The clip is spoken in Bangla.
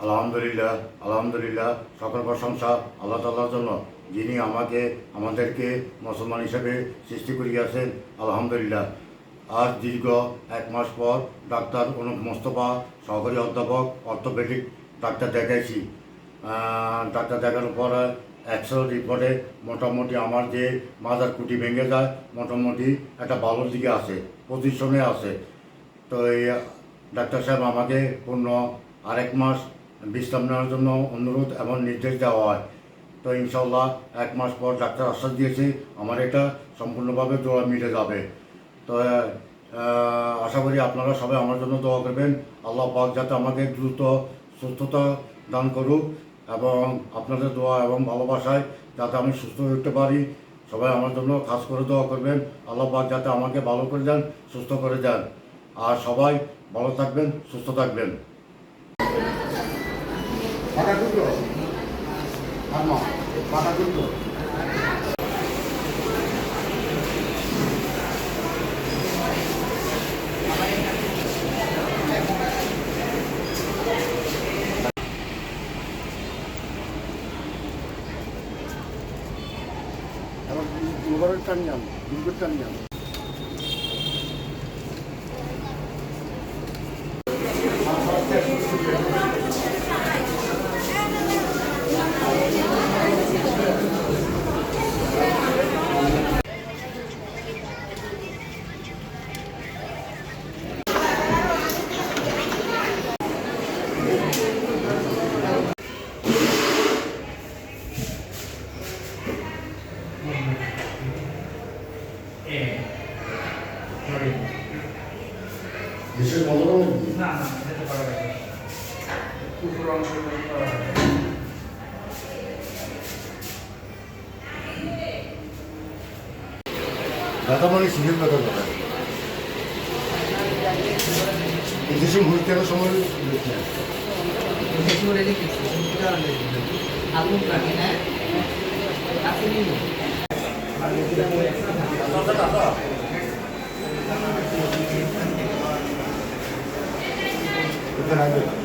আলহামদুলিল্লাহ, আলহামদুলিল্লাহ, সকল প্রশংসা আল্লাহ তাআলার জন্য, যিনি আমাদেরকে মুসলমান হিসেবে সৃষ্টি করিয়াছেন। আলহামদুলিল্লাহ। আজ দীর্ঘ 1 মাস পর ডাক্তার অনুপ মোস্তফা, সহকারী অধ্যাপক, অর্থোপেডিক ডাক্তার দেখাইছি। ডাক্তার দেখানোর পর এক্সরে রিপোর্টে মোটামুটি আমার যে মাজার কুটি ভেঙে যায়, মোটামুটি একটা ভালোর দিকে আছে, পজিশনে আছে। তো এই ডাক্তার সাহেব আমাকে পূর্ণ 1 মাস বিশ্রাম নেওয়ার জন্য অনুরোধ এবং নির্দেশ দেওয়া হয়। তো ইনশাল্লাহ 1 মাস পর ডাক্তার আশ্বাস দিয়েছে আমার এটা সম্পূর্ণভাবে দোয়া মিলে যাবে। তো আশা করি আপনারা সবাই আমার জন্য দোয়া করবেন। আল্লাহ পাক যাতে আমাকে দ্রুত সুস্থতা দান করুক এবং আপনাদের দোয়া এবং ভালোবাসায় যাতে আমি সুস্থ হয়ে উঠতে পারি। সবাই আমার জন্য খাস করে দোয়া করবেন। আল্লাহ পাক যাতে আমাকে ভালো করে দেন, সুস্থ করে দেন। আর সবাই ভালো থাকবেন, সুস্থ থাকবেন। এবার দুবারের টান যান, দুর্গের টান যান। দেশের মতো না না যেতে পারা যাবে উপর অংশ করা যাবে ব্যথা মানে সিভিল ব্যথা কথা এই দেশে ঘুরতে আনার সময় আগুন রাখে না এখানে